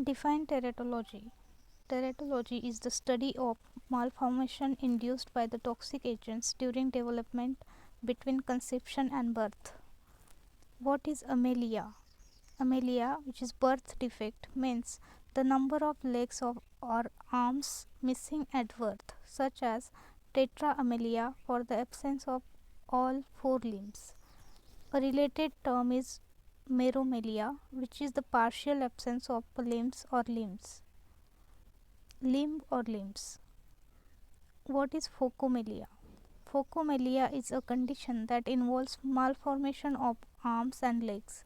Define teratology. Teratology is the study of malformation induced by the toxic agents during development between conception and birth. What is amelia? Amelia, which is birth defect, means the number of legs or arms missing at birth, such as tetraamelia for the absence of all four limbs. A related term is meromelia, which is the partial absence of limbs or limbs. Limb or limbs. What is phocomelia? Phocomelia is a condition that involves malformation of arms and legs.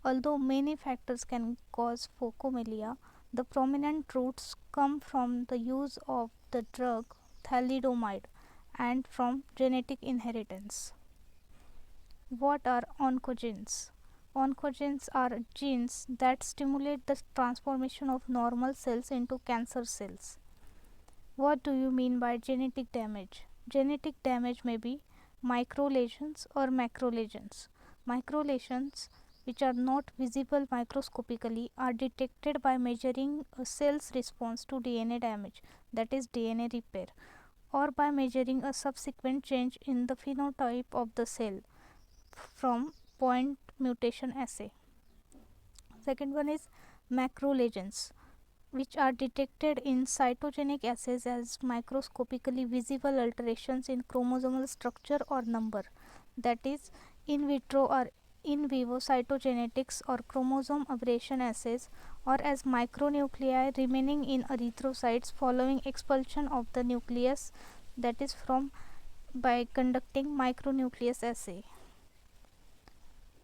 Although many factors can cause phocomelia, the prominent roots come from the use of the drug thalidomide and from genetic inheritance. What are oncogenes? Oncogenes are genes that stimulate the transformation of normal cells into cancer cells. What do you mean by genetic damage? Genetic damage may be microlesions or macrolesions. Microlesions, which are not visible microscopically, are detected by measuring a cell's response to DNA damage, that is DNA repair, or by measuring a subsequent change in the phenotype of the cell from point mutation assay. Second one is macrolesions, which are detected in cytogenic assays as microscopically visible alterations in chromosomal structure or number, that is in vitro or in vivo cytogenetics or chromosome aberration assays, or as micronuclei remaining in erythrocytes following expulsion of the nucleus, that is from by conducting micronucleus assay.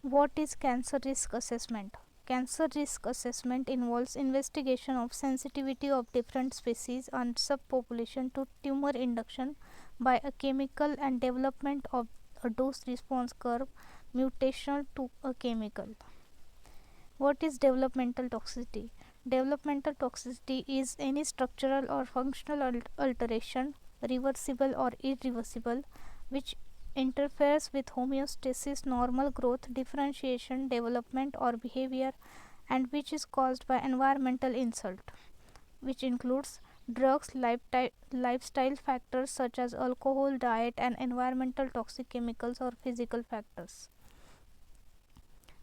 What is cancer risk assessment? Cancer risk assessment involves investigation of sensitivity of different species and subpopulation to tumor induction by a chemical and development of a dose response curve mutational to a chemical. What is developmental toxicity? Developmental toxicity is any structural or functional alteration, reversible or irreversible, which interferes with homeostasis, normal growth, differentiation, development, or behavior, and which is caused by environmental insult, which includes drugs, lifestyle factors such as alcohol, diet, and environmental toxic chemicals or physical factors.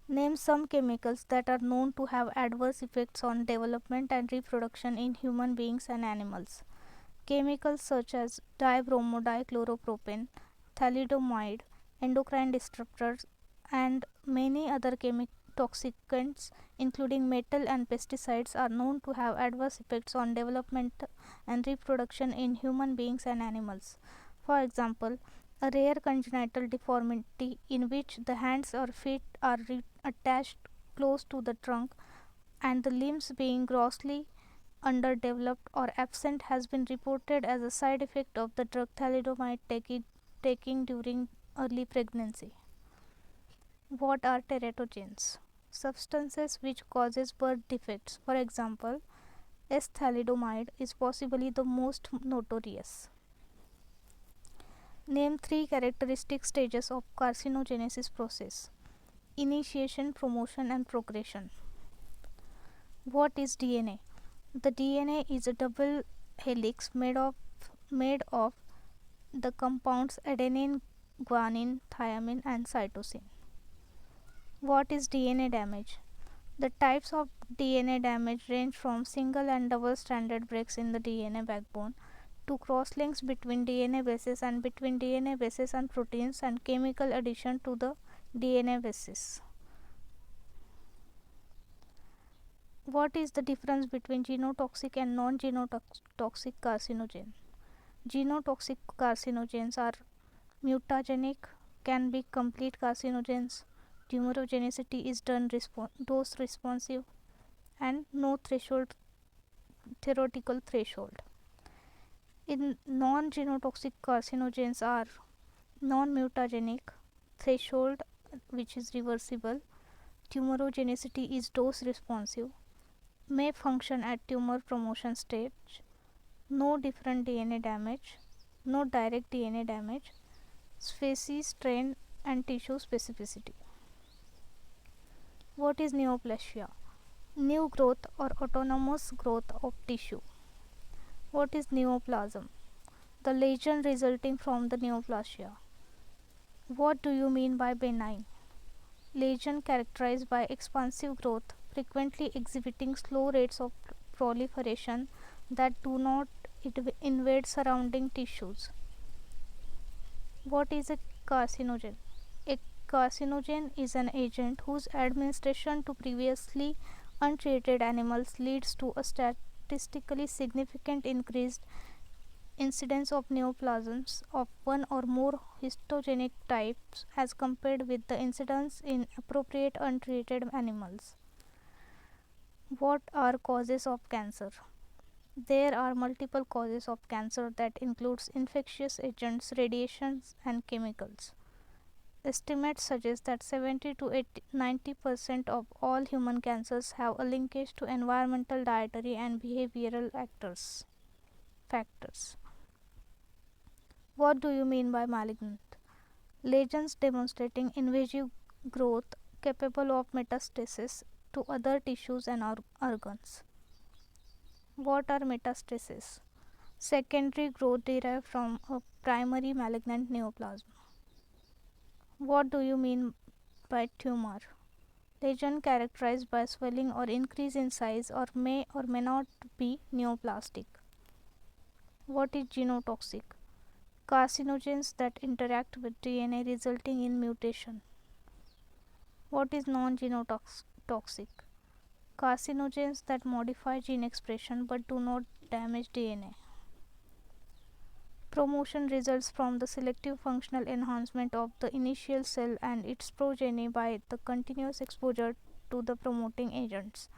Name some chemicals that are known to have adverse effects on development and reproduction in human beings and animals. Chemicals such as dibromodichloropropan, thalidomide, endocrine disruptors, and many other toxicants, including metal and pesticides, are known to have adverse effects on development and reproduction in human beings and animals. For example, a rare congenital deformity in which the hands or feet are attached close to the trunk and the limbs being grossly underdeveloped or absent has been reported as a side effect of the drug thalidomide taking during early pregnancy. What are teratogens? Substances which causes birth defects. For example, S-thalidomide is possibly the most notorious. Name 3 characteristic stages of carcinogenesis process. Initiation, promotion, and progression. What is DNA? The DNA is a double helix made of the compounds adenine, guanine, thymine, and cytosine. What is DNA damage? The types of DNA damage range from single and double stranded breaks in the DNA backbone to cross-links between DNA bases and between DNA bases and proteins and chemical addition to the DNA bases. What is the difference between genotoxic and non-genotoxic carcinogen? Genotoxic carcinogens are mutagenic, can be complete carcinogens, tumorigenicity is dose responsive, and no theoretical threshold. In non-genotoxic carcinogens are non-mutagenic, threshold which is reversible, tumorigenicity is dose responsive, may function at tumor promotion stage, no different DNA damage, no direct DNA damage, species, strain, and tissue specificity. What is neoplasia? New growth or autonomous growth of tissue. What is neoplasm? The lesion resulting from the neoplasia. What do you mean by benign? Lesion characterized by expansive growth, frequently exhibiting slow rates of proliferation that do not invade surrounding tissues. What is a carcinogen? A carcinogen is an agent whose administration to previously untreated animals leads to a statistically significant increased incidence of neoplasms of one or more histogenic types as compared with the incidence in appropriate untreated animals. What are causes of cancer? There are multiple causes of cancer that includes infectious agents, radiations and chemicals. Estimates suggest that 70 to 90% of all human cancers have a linkage to environmental, dietary and behavioral factors. What do you mean by malignant? Lesions demonstrating invasive growth capable of metastasis to other tissues and organs. What are metastases? Secondary growth derived from a primary malignant neoplasm. What do you mean by tumor? Lesion characterized by swelling or increase in size or may not be neoplastic. What is genotoxic? Carcinogens that interact with DNA resulting in mutation. What is non-genotoxic? Carcinogens that modify gene expression but do not damage DNA. Promotion results from the selective functional enhancement of the initial cell and its progeny by the continuous exposure to the promoting agents.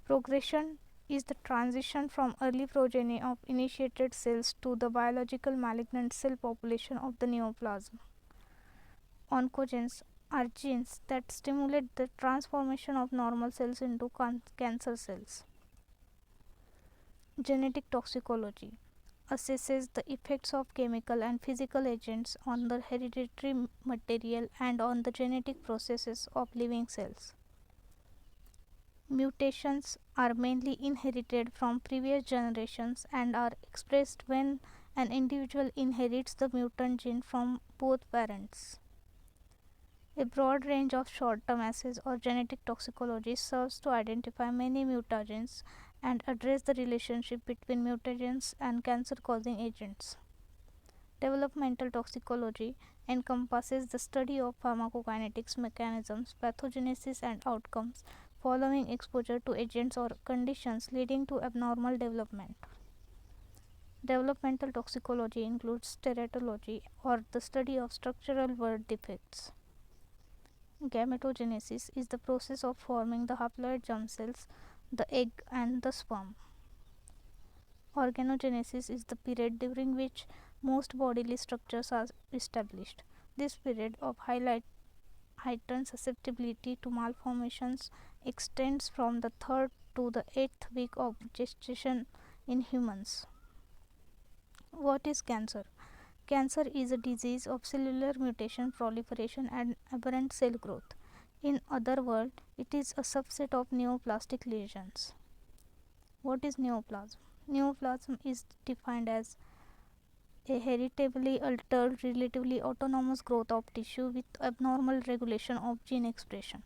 Progression is the transition from early progeny of initiated cells to the biological malignant cell population of the neoplasm. Oncogenes are genes that stimulate the transformation of normal cells into cancer cells. Genetic toxicology assesses the effects of chemical and physical agents on the hereditary material and on the genetic processes of living cells. Mutations are mainly inherited from previous generations and are expressed when an individual inherits the mutant gene from both parents. A broad range of short-term assays or genetic toxicology serves to identify many mutagens and address the relationship between mutagens and cancer-causing agents. Developmental toxicology encompasses the study of pharmacokinetics mechanisms, pathogenesis and outcomes following exposure to agents or conditions leading to abnormal development. Developmental toxicology includes teratology or the study of structural birth defects. Gametogenesis is the process of forming the haploid germ cells, the egg and the sperm. Organogenesis is the period during which most bodily structures are established. This period of heightened susceptibility to malformations extends from the 3rd to the 8th week of gestation in humans. What is cancer? Cancer is a disease of cellular mutation, proliferation and aberrant cell growth. In other words, it is a subset of neoplastic lesions. What is neoplasm? Neoplasm is defined as a heritably altered, relatively autonomous growth of tissue with abnormal regulation of gene expression.